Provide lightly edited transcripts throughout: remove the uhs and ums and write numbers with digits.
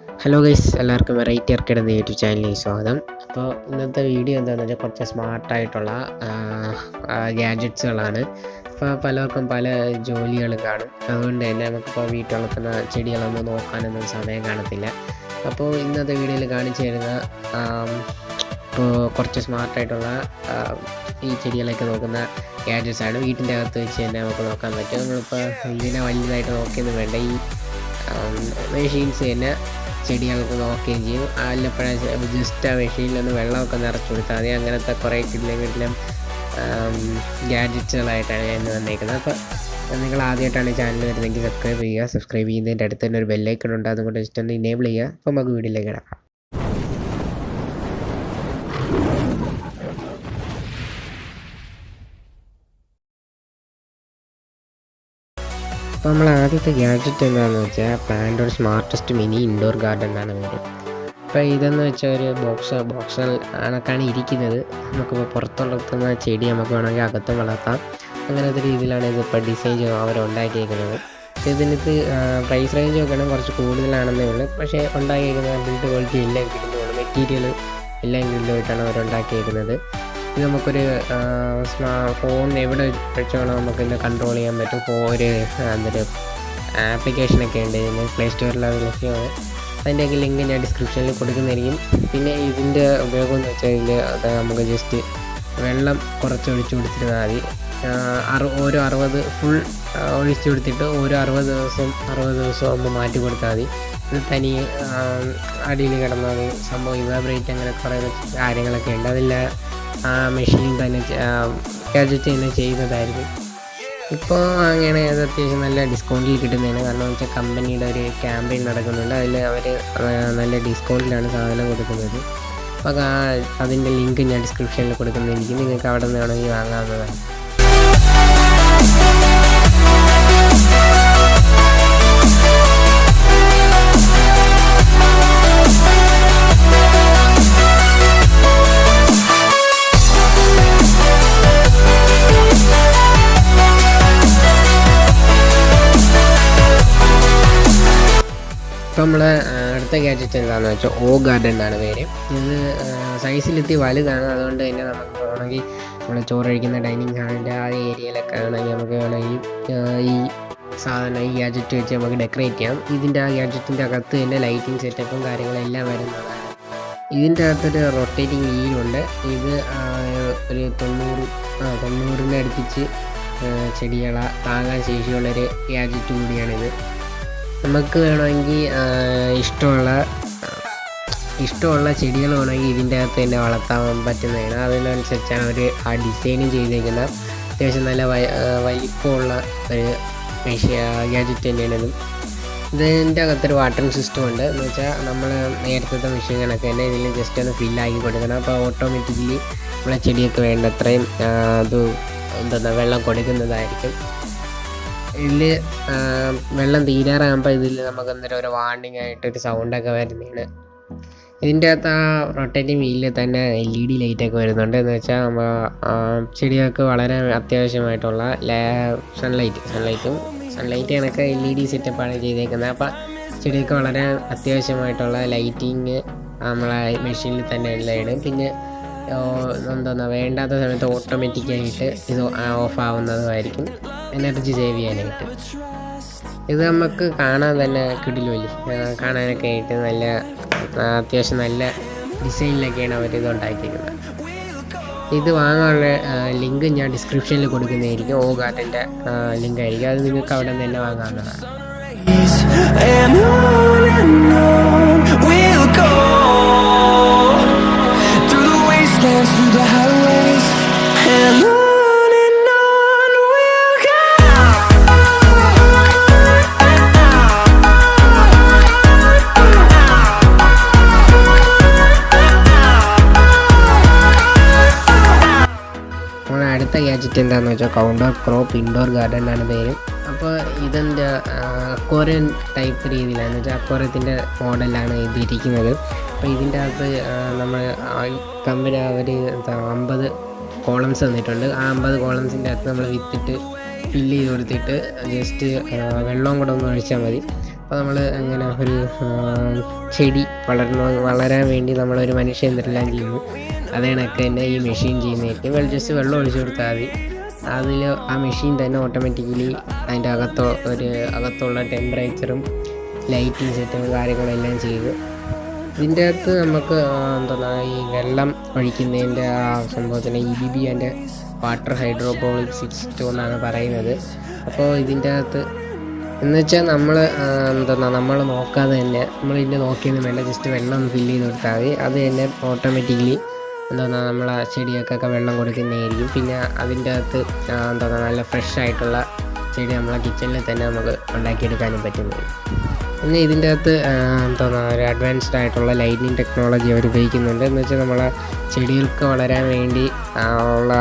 Hello guys, എല്ലാവർക്കും variety arcade എന്ന YouTube ചാനലിലേക്ക് സ്വാഗതം. അപ്പോൾ ഇന്നത്തെ വീഡിയോ എന്താണെന്ന് വെച്ചാൽ കുറച്ച് സ്മാർട്ടായിട്ടുള്ള ഗാഡ്ജറ്റ്സുകളാണ്. ഇപ്പോൾ പലർക്കും പല ജോലികൾ കാണും, അതുകൊണ്ട് തന്നെ നമുക്കിപ്പോൾ വീട്ടിൽ വളർത്തുന്ന ചെടികളൊന്നും നോക്കാനൊന്നും സമയം കാണത്തില്ല. അപ്പോൾ ഇന്നത്തെ വീഡിയോയിൽ കാണിച്ചു തരുന്ന ഇപ്പോൾ കുറച്ച് സ്മാർട്ടായിട്ടുള്ള ഈ ചെടികളൊക്കെ നോക്കുന്ന ഗാഡ്ജറ്റ്സാണ്. വീട്ടിൻ്റെ അകത്ത് വെച്ച് തന്നെ നമുക്ക് നോക്കാൻ പറ്റും. നമ്മളിപ്പോൾ ഇതിനെ വലുതായിട്ട് നോക്കിയൊന്നും വേണ്ട, ഈ മെഷീൻസ് തന്നെ ചെടികൾക്ക് നോക്കുകയും ചെയ്യും. അല്ലപ്പോഴും ജസ്റ്റ് ആ മെഷീനിലൊന്ന് വെള്ളമൊക്കെ നിറച്ച് കൊടുത്താൽ മതി. അങ്ങനത്തെ കുറേ കിടിലം ഗാഡ്ജറ്റ്സുകളായിട്ടാണ് ഞാൻ വന്നേക്കുന്നത്. അപ്പോൾ നിങ്ങൾ ആദ്യമായിട്ടാണ് ചാനൽ വരുന്നതെങ്കിൽ സബ്സ്ക്രൈബ് ചെയ്യുന്നതിൻ്റെ അടുത്ത് തന്നെ ഒരു ബെല്ലൈക്കൺ ഉണ്ട്, അതുകൊണ്ട് ജസ്റ്റ് ഒന്ന് ഇനേബിൾ ചെയ്യുക. അപ്പോൾ നമുക്ക് വീഡിയോയിലേക്ക് കിടക്കാം. അപ്പോൾ നമ്മൾ ആദ്യത്തെ ഗാഡ്ജറ്റ് എന്താണെന്ന് വെച്ചാൽ പ്ലാന്റോർ സ്മാർട്ടസ്റ്റ് മിനി ഇൻഡോർ ഗാർഡൻ എന്നാണ് പേര്. അപ്പോൾ ഇതെന്ന് വെച്ചാൽ ഒരു ബോക്സ് കണക്കാണ് ഇരിക്കുന്നത്. നമുക്കിപ്പോൾ പുറത്തുള്ളത്തുന്ന ചെടി നമുക്ക് വേണമെങ്കിൽ അകത്തും വളർത്താം. അങ്ങനത്തെ രീതിയിലാണ് ഇതിപ്പോൾ ഡിസൈൻ അവരുണ്ടാക്കിയിരിക്കുന്നത്. ഇതിനകത്ത് പ്രൈസ് റേഞ്ച് നോക്കുകയാണെങ്കിൽ കുറച്ച് കൂടുതലാണെന്നേ ഉള്ളൂ, പക്ഷേ ഉണ്ടാക്കിയിരിക്കുന്ന ബിൽഡ് ക്വാളിറ്റി എല്ലാം കിട്ടുന്നുള്ളൂ. മെറ്റീരിയൽ എല്ലാം കിട്ടുമായിട്ടാണ് അവരുണ്ടാക്കിയിരിക്കുന്നത്. ഇത് നമുക്കൊരു ഫോൺ എവിടെ വെച്ച് വേണം നമുക്കിന്ന് കൺട്രോൾ ചെയ്യാൻ പറ്റും. ഒരു എന്തൊരു ആപ്ലിക്കേഷനൊക്കെ ഉണ്ട്, ഇതിന് പ്ലേ സ്റ്റോറിൽ അത് ലഭ്യമാണ്. അതിൻ്റെയൊക്കെ ലിങ്ക് ഞാൻ ഡിസ്ക്രിപ്ഷനിൽ കൊടുക്കുന്നതായിരിക്കും. പിന്നെ ഇതിൻ്റെ ഉപയോഗം എന്ന് വെച്ചാൽ അത് നമുക്ക് ജസ്റ്റ് വെള്ളം കുറച്ച് ഒഴിച്ചു കൊടുത്തിരുന്നാൽ മതി. ഓരോ 60 ഫുൾ ഒഴിച്ചു കൊടുത്തിട്ട് ഓരോ 60 ദിവസം ആകുമ്പോൾ മാറ്റി കൊടുത്താൽ മതി. ഇത് തനി അടിയിൽ കിടന്നാൽ സംഭവം ഇവാബ്രേറ്റ് അങ്ങനെ കുറേ കാര്യങ്ങളൊക്കെ ഉണ്ട്. അതെല്ലാം മെഷീൻ തന്നെ ഗാഡ്ജറ്റ് തന്നെ ചെയ്യുന്നതായിരിക്കും. ഇപ്പോൾ അങ്ങനെ അത് അത്യാവശ്യം നല്ല ഡിസ്കൗണ്ടിൽ കിട്ടുന്നതാണ്. കാരണം എന്ന് വെച്ചാൽ കമ്പനിയുടെ ഒരു ക്യാമ്പയിൻ നടക്കുന്നുണ്ട്, അതിൽ അവർ നല്ല ഡിസ്കൗണ്ടിലാണ് സാധനം കൊടുക്കുന്നത്. അപ്പോൾ അതിൻ്റെ ലിങ്ക് ഞാൻ ഡിസ്ക്രിപ്ഷനിൽ കൊടുക്കുന്നതായിരിക്കും, നിങ്ങൾക്ക് അവിടെ നിന്ന് വേണമെങ്കിൽ വാങ്ങാവുന്നതാണ്. ഇപ്പോൾ നമ്മൾ അടുത്ത ഗാഡ്ജറ്റ് എന്താണെന്ന് വെച്ചാൽ ഗാർഡൻ എന്നാണ് പേര്. ഇത് സൈസിലെത്തി വലുതാണ്, അതുകൊണ്ട് തന്നെ നമുക്ക് വേണമെങ്കിൽ നമ്മൾ ചോറഴിക്കുന്ന ഡൈനിങ് ഹാളിൻ്റെ ആ ഏരിയയിലൊക്കെ ആണെങ്കിൽ നമുക്ക് വേണമെങ്കിൽ ഈ സാധനം ഈ ഗാഡ്ജറ്റ് വെച്ച് നമുക്ക് ഡെക്കറേറ്റ് ചെയ്യാം. ഇതിൻ്റെ ആ ഗാഡ്ജറ്റിൻ്റെ അകത്ത് തന്നെ ലൈറ്റിംഗ് സെറ്റപ്പും കാര്യങ്ങളെല്ലാം വരുന്നതാണ്. ഇതിൻ്റെ അകത്തൊരു റൊട്ടേറ്റിംഗ് വീലുണ്ട്. ഇത് ഒരു 90 അടുപ്പിച്ച് ചെടികളെ താങ്ങാൻ ശേഷിയുള്ളൊരു ഗാഡ്ജറ്റ് കൂടിയാണിത്. നമുക്ക് വേണമെങ്കിൽ ഇഷ്ടമുള്ള ചെടികൾ വേണമെങ്കിൽ ഇതിൻ്റെ അകത്ത് തന്നെ വളർത്താൻ പറ്റുന്നതാണ്. അതിനനുസരിച്ചാണ് അവർ ആ ഡിസൈനും ചെയ്തേക്കുന്നത്. അത്യാവശ്യം നല്ല വലിപ്പമുള്ള ഒരു ഗാഡ്ജറ്റ് തന്നെയാണ് ഇതും. ഇതിൻ്റെ അകത്തൊരു വാട്ടറിങ് സിസ്റ്റം ഉണ്ട്. എന്ന് വെച്ചാൽ നമ്മൾ നേരത്തെ മെഷീൻ കണക്ക് തന്നെ ഇതിൽ ജസ്റ്റ് ഒന്ന് ഫില്ലാക്കി കൊടുക്കണം. അപ്പോൾ ഓട്ടോമാറ്റിക്കലി നമ്മളെ ചെടിയൊക്കെ വേണ്ടത്രയും വെള്ളം കൊടുക്കുന്നതായിരിക്കും. ഇതിൽ വെള്ളം തീരാറാകുമ്പോൾ ഇതിൽ നമുക്ക് അന്നേരം ഒരു വാർണിംഗ് ആയിട്ടൊരു സൗണ്ടൊക്കെ വരുന്നതാണ്. ഇതിൻ്റെ അകത്ത് ആ റൊട്ടേറ്റിംഗ് വീലിൽ തന്നെ LED ലൈറ്റൊക്കെ വരുന്നുണ്ട്. എന്ന് വെച്ചാൽ ചെടികൾക്ക് വളരെ അത്യാവശ്യമായിട്ടുള്ള സൺലൈറ്റ് കണക്ക് LED സെറ്റപ്പാണ് ചെയ്തേക്കുന്നത്. അപ്പോൾ ചെടികൾക്ക് വളരെ അത്യാവശ്യമായിട്ടുള്ള ലൈറ്റിങ് നമ്മളെ മെഷീനിൽ തന്നെ എല്ലാം ഇടും. പിന്നെ വേണ്ടാത്ത സമയത്ത് ഓട്ടോമാറ്റിക്കായിട്ട് ഇത് ഓഫ് ആവുന്നതുമായിരിക്കും, എനർജി സേവ് ചെയ്യാനായിട്ട്. ഇത് നമുക്ക് കാണാൻ തന്നെ കിടിലുമല്ലേ, കാണാനൊക്കെ ആയിട്ട് നല്ല അത്യാവശ്യം നല്ല ഡിസൈനിലൊക്കെയാണ് അവർ ഇത് ഉണ്ടാക്കിയിരിക്കുന്നത്. ഇത് വാങ്ങാനുള്ള ലിങ്ക് ഞാൻ ഡിസ്ക്രിപ്ഷനിൽ കൊടുക്കുന്നതായിരിക്കും. ഗാർഡൻ്റെ ലിങ്ക് ആയിരിക്കും, അത് നിങ്ങൾക്ക് അവിടെ നിന്ന് തന്നെ വാങ്ങാവുന്നതാണ്. Through the highways and on we'll go. നമ്മൾ അടുത്ത ഗാഡ്ജറ്റ് എന്താണെന്ന് വെച്ചാൽ കൗണ്ടർ ക്രോപ്പ് ഇൻഡോർ ഗാർഡൻ എന്നാണ് പേര്. അപ്പോൾ ഇതിൻ്റെ അക്വേറിയം ടൈപ്പ് രീതിയിലാണെന്ന് വെച്ചാൽ അക്വേറിയത്തിൻ്റെ മോഡലാണ് ഇത് ഇരിക്കുന്നത്. അപ്പോൾ ഇതിൻ്റെ അകത്ത് നമ്മൾ കമ്പനി അവർ 50 കോളംസ് തന്നിട്ടുണ്ട്. ആ 50 കോളംസിൻ്റെ അകത്ത് നമ്മൾ വിത്തിട്ട് ഫില്ല് ചെയ്ത് കൊടുത്തിട്ട് ജസ്റ്റ് വെള്ളവും കൂടെ ഒന്ന് ഒഴിച്ചാൽ മതി. അപ്പോൾ നമ്മൾ ഇങ്ങനെ ഒരു ചെടി വളരാൻ വേണ്ടി നമ്മളൊരു മനുഷ്യൻ എന്തെല്ലാം ചെയ്യുന്നു അതേ കണക്ക് തന്നെ ഈ മെഷീൻ ചെയ്യുന്നതായിരിക്കും. ജസ്റ്റ് വെള്ളം ഒഴിച്ചു കൊടുത്താൽ മതി. അതിൽ ആ മെഷീൻ തന്നെ ഓട്ടോമാറ്റിക്കലി അതിൻ്റെ അകത്തുള്ള ടെമ്പറേച്ചറും ലൈറ്റിംഗ് സെറ്റും കാര്യങ്ങളെല്ലാം ചെയ്ത് ഇതിൻ്റെ അകത്ത് നമുക്ക് ഈ വെള്ളം ഒഴിക്കുന്നതിൻ്റെ ആ സംഭവത്തിന് EBB ആൻഡ് വാട്ടർ ഹൈഡ്രോപോളിക് സിസ്റ്റം എന്നാണ് പറയുന്നത്. അപ്പോൾ ഇതിൻ്റെ അകത്ത് എന്ന് വെച്ചാൽ നമ്മൾ നോക്കാതെ തന്നെ നമ്മളിതിൻ്റെ നോക്കിയൊന്നും വേണ്ട, ജസ്റ്റ് വെള്ളം ഒന്ന് ഫില്ല് ചെയ്ത് കൊടുത്താൽ മതി. അത് തന്നെ ഓട്ടോമാറ്റിക്കലി നമ്മൾ ആ ചെടിയൊക്കെ വെള്ളം കൊടുക്കുന്നതായിരിക്കും. പിന്നെ അതിൻ്റെ അകത്ത് നല്ല ഫ്രഷ് ആയിട്ടുള്ള ചെടി നമ്മളെ കിച്ചണിൽ തന്നെ നമുക്ക് ഉണ്ടാക്കിയെടുക്കാനും പറ്റുന്നത്. പിന്നെ ഇതിൻ്റെ അകത്ത് ഒരു അഡ്വാൻസ്ഡ് ആയിട്ടുള്ള ലൈറ്റിംഗ് ടെക്നോളജി അവർ ഉപയോഗിക്കുന്നുണ്ട്. എന്ന് വെച്ചാൽ നമ്മളെ ചെടികൾക്ക് വളരാൻ വേണ്ടി ഉള്ള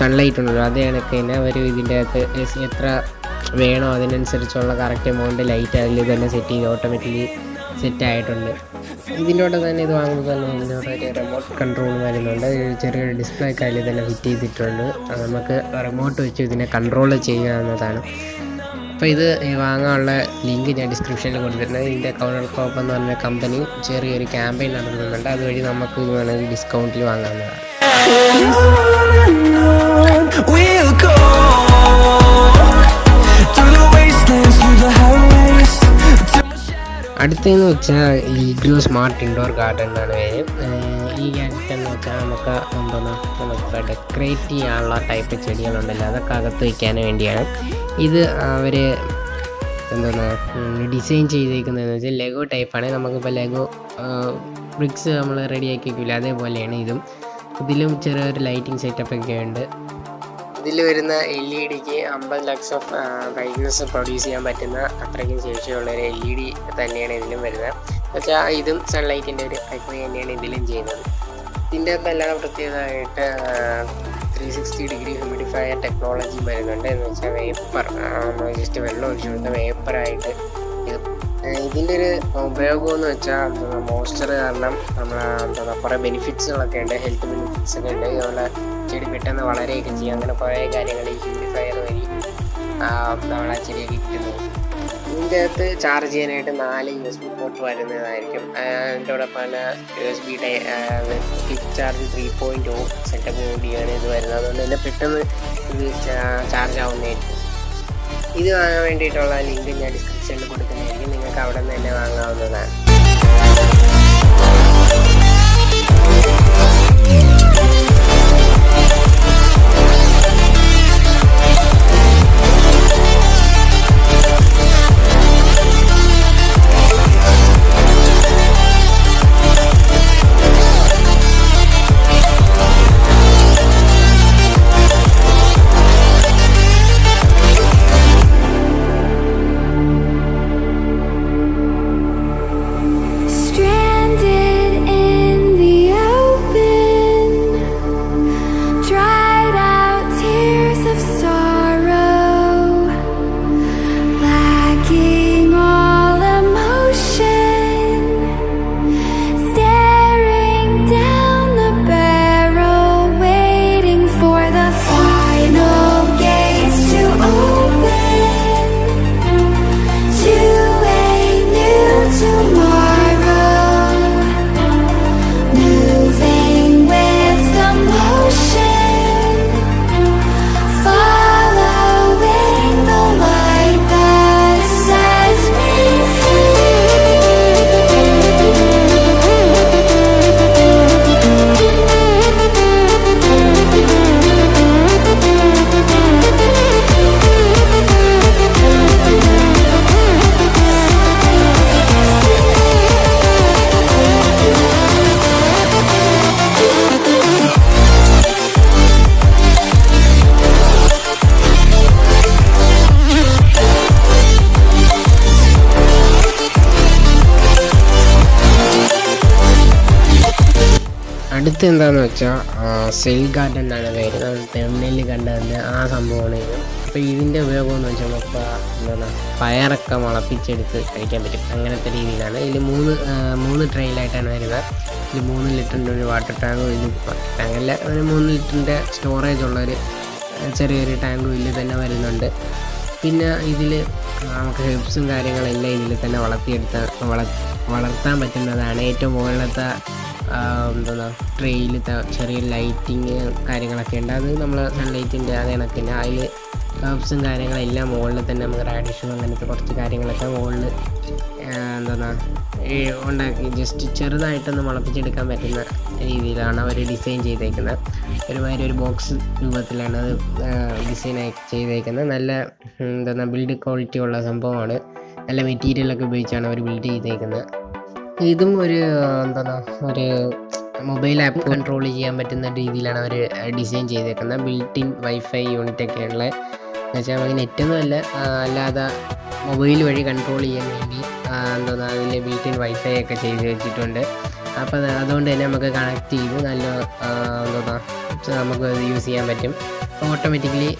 സൺലൈറ്റ് ഉണ്ടല്ലോ, അതേ കണക്ക് തന്നെ അവർ ഇതിൻ്റെ അകത്ത് എത്ര വേണോ അതിനനുസരിച്ചുള്ള കറക്റ്റ് എമൗണ്ട് ലൈറ്റ് അതിൽ തന്നെ സെറ്റ് ചെയ്ത് ഓട്ടോമാറ്റിക്കലി സെറ്റായിട്ടുണ്ട്. ഇതിൻ്റെ കൂടെ തന്നെ ഇത് വാങ്ങുമ്പോൾ തന്നെ ഇതിൻ്റെ കൂടെ ഒരു റിമോട്ട് കൺട്രോൾ വരുന്നുണ്ട്. ചെറിയൊരു ഡിസ്പ്ലേ ഒക്കെ അതിൽ തന്നെ ഫിറ്റ് ചെയ്തിട്ടുണ്ട്. നമുക്ക് റിമോട്ട് വെച്ച് ഇതിനെ കൺട്രോൾ ചെയ്യാവുന്നതാണ്. അപ്പോൾ ഇത് വാങ്ങാനുള്ള ലിങ്ക് ഞാൻ ഡിസ്ക്രിപ്ഷനിൽ കൊടുത്തിട്ടുണ്ട്. ഇതിൻ്റെ കൗണ്ടർകോപ്പ് എന്ന് പറഞ്ഞ കമ്പനി ചെറിയൊരു ക്യാമ്പയിൻ നടത്തുന്നുണ്ട്. അതുവഴി നമുക്ക് ഇത് വേണമെങ്കിൽ ഡിസ്കൗണ്ടിൽ വാങ്ങാവുന്നതാണ്. we'll go through the wastelands, through the highways. അടുത്തെന്ന് വെച്ചാൽ ലിഗ്രോ സ്മാർട്ട് ഇൻഡോർ ഗാർഡൻ എന്നാണ് പേര്. ഈ ഗാഡ്ജറ്റ് എന്ന് വെച്ചാൽ നമുക്ക് ഡെക്കറേറ്റ് ചെയ്യാനുള്ള ടൈപ്പ് ചെടികളുണ്ടല്ലോ, അതൊക്കെ അകത്ത് വയ്ക്കാൻ വേണ്ടിയാണ്. ഇത് അവർ ഡിസൈൻ ചെയ്തേക്കുന്നതെന്ന് വെച്ചാൽ ലെഗോ ടൈപ്പാണ്. നമുക്കിപ്പോൾ ലെഗോ ബ്രിക്സ് നമ്മൾ റെഡിയാക്കി വയ്ക്കില്ല, അതേപോലെയാണ് ഇതും. ഇതിലും ചെറിയൊരു ലൈറ്റിംഗ് സെറ്റപ്പൊക്കെ ഉണ്ട്. ഇതിൽ വരുന്ന LED-ക്ക് 50 ലക്സ് ഓഫ് ബ്രൈറ്റ്നസ് പ്രൊഡ്യൂസ് ചെയ്യാൻ പറ്റുന്ന അത്രയ്ക്കും ശേഷിയുള്ളൊരു LED തന്നെയാണ് ഇതിലും വരുന്നത്. എന്നുവെച്ചാൽ ഇതും സൺലൈറ്റിൻ്റെ ഒരു പ്രക്രിയ തന്നെയാണ് ഇതിലും ചെയ്യുന്നത്. ഇതിൻ്റെ അകത്തെല്ലാം പ്രത്യേകമായിട്ട് 360 ഡിഗ്രി ഹ്യൂമിഡിഫയർ ടെക്നോളജി വരുന്നുണ്ട്. എന്ന് വെച്ചാൽ വേപ്പർ ജസ്റ്റ് വെള്ളം ഒഴിച്ചു കൊടുത്ത വേപ്പറായിട്ട് ഇതിൻ്റെ ഒരു ഉപയോഗം എന്ന് വെച്ചാൽ മോയ്സ്ചർ കാരണം നമ്മൾ കുറേ ബെനിഫിറ്റ്സുകളൊക്കെ ഉണ്ട്, ഹെൽത്ത് ബെനിഫിറ്റ്സ് ഒക്കെ ഉണ്ട്. നമ്മളെ ചെടി പെട്ടെന്ന് വളരെയൊക്കെ ചെയ്യും. അങ്ങനെ കുറേ കാര്യങ്ങൾ ഈ ഹ്യൂമിഡിഫയർ വഴി നമ്മളെ ചെടിയൊക്കെ കിട്ടുന്നത്. ഇതിൻ്റെ അകത്ത് ചാർജ് ചെയ്യാനായിട്ട് 4 USB പോർട്ട് വരുന്നതായിരിക്കും. അതിൻ്റെ കൂടെ പല USB ക്വിക്ക് ചാർജ് 3.0 സെറ്റപ്പ് കൂടിയാണ് ഇത് വരുന്നത്. അതുകൊണ്ട് തന്നെ പെട്ടെന്ന് ഇത് ചാർജ് ആവുന്നതായിരിക്കും. ഇത് വാങ്ങാൻ വേണ്ടിയിട്ടുള്ള ലിങ്ക് ഞാൻ ഡിസ്ക്രിപ്ഷനിൽ കൊടുക്കുന്നതായിരിക്കും. നിങ്ങൾക്ക് അവിടെ നിന്ന് തന്നെ വാങ്ങാവുന്നതാണ്. അടുത്ത് എന്താണെന്ന് വെച്ചാൽ സെൽ ഗാർഡൻ എന്നാണ് പേര്. നമ്മൾ തെണ്ണലിൽ കണ്ടതിൻ്റെ ആ സംഭവമാണ് ഇത്. അപ്പോൾ ഇതിൻ്റെ ഉപയോഗം എന്ന് വെച്ചാൽ നമുക്ക് പയറൊക്കെ മുളപ്പിച്ചെടുത്ത് കഴിക്കാൻ പറ്റും. അങ്ങനത്തെ രീതിയിലാണ്. ഇതിൽ 3 ട്രെയിലായിട്ടാണ് വരുന്നത്. ഇതിൽ 3 ലിറ്ററിൻ്റെ ഒരു വാട്ടർ ടാങ്കും, ഇത് ടാങ്കല്ല, ഒരു 3 ലിറ്ററിൻ്റെ സ്റ്റോറേജ് ഉള്ളൊരു ചെറിയൊരു ടാങ്കും ഇതിൽ തന്നെ വരുന്നുണ്ട്. പിന്നെ ഇതിൽ നമുക്ക് ഹെർബ്സും കാര്യങ്ങളെല്ലാം ഇതിൽ തന്നെ വളർത്താൻ പറ്റുന്നതാണ്. ഏറ്റവും മുകളിലത്തെ ട്രെയിലത്തെ ചെറിയ ലൈറ്റിങ് കാര്യങ്ങളൊക്കെ ഉണ്ട്. അത് നമ്മൾ സൺലൈറ്റിൻ്റെ അത് കണക്കിന് അതിൽ ഹെർബ്സും കാര്യങ്ങളെല്ലാം മുകളിൽ തന്നെ നമുക്ക് റാഡിഷും അങ്ങനത്തെ കുറച്ച് കാര്യങ്ങളൊക്കെ മുകളിൽ ഉണ്ടാക്കി ജസ്റ്റ് ചെറുതായിട്ടൊന്ന് മുളപ്പിച്ചെടുക്കാൻ പറ്റുന്ന രീതിയിലാണ് അവർ ഡിസൈൻ ചെയ്തേക്കുന്നത്. ഒരുമാതിരി ഒരു ബോക്സ് രൂപത്തിലാണ് അത് ഡിസൈൻ ചെയ്തേക്കുന്നത്. നല്ല ബിൽഡ് ക്വാളിറ്റി ഉള്ള സംഭവമാണ്. നല്ല മെറ്റീരിയലൊക്കെ ഉപയോഗിച്ചാണ് അവർ ബിൽഡ് ചെയ്തേക്കുന്നത്. ഇതും ഒരു ഒരു മൊബൈൽ ആപ്പ് കൺട്രോൾ ചെയ്യാൻ പറ്റുന്ന രീതിയിലാണ് അവർ ഡിസൈൻ ചെയ്തേക്കുന്നത്. ബിൽറ്റ് ഇൻ വൈഫൈ യൂണിറ്റ് ഒക്കെ ഉള്ള എന്നുവെച്ചാൽ നമുക്ക് നെറ്റൊന്നും അല്ലാതെ മൊബൈൽ വഴി കൺട്രോൾ ചെയ്യാൻ വേണ്ടി അതിൽ ബിൽറ്റ് ഇൻ വൈഫൈ ഒക്കെ ചെയ്ത് വെച്ചിട്ടുണ്ട്. അപ്പോൾ അതുകൊണ്ട് തന്നെ നമുക്ക് കണക്ട് ചെയ്ത് നല്ല നമുക്ക് യൂസ് ചെയ്യാൻ പറ്റും. ഓട്ടോമാറ്റിക്കലി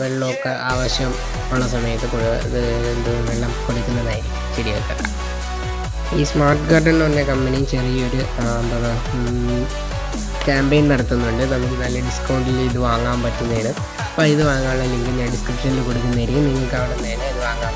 വെള്ളമൊക്കെ ആവശ്യം ഉള്ള സമയത്ത് വെള്ളം കൊടുക്കുന്നതായിരിക്കും ചെടികൾക്ക്. ഈ സ്മാർട്ട് ഗാർഡൻ എന്ന് പറഞ്ഞ കമ്പനി ചെറിയൊരു ക്യാമ്പയിൻ നടത്തുന്നുണ്ട്. നമുക്ക് നല്ല ഡിസ്കൗണ്ടിൽ ഇത് വാങ്ങാൻ പറ്റുന്നതാണ്. അപ്പോൾ ഇത് വാങ്ങാനുള്ള ലിങ്ക് ഞാൻ ഡിസ്ക്രിപ്ഷനിൽ കൊടുക്കുന്നതായിരിക്കും. നിങ്ങൾക്ക് അവിടെ നിന്ന് ഇത് വാങ്ങാം.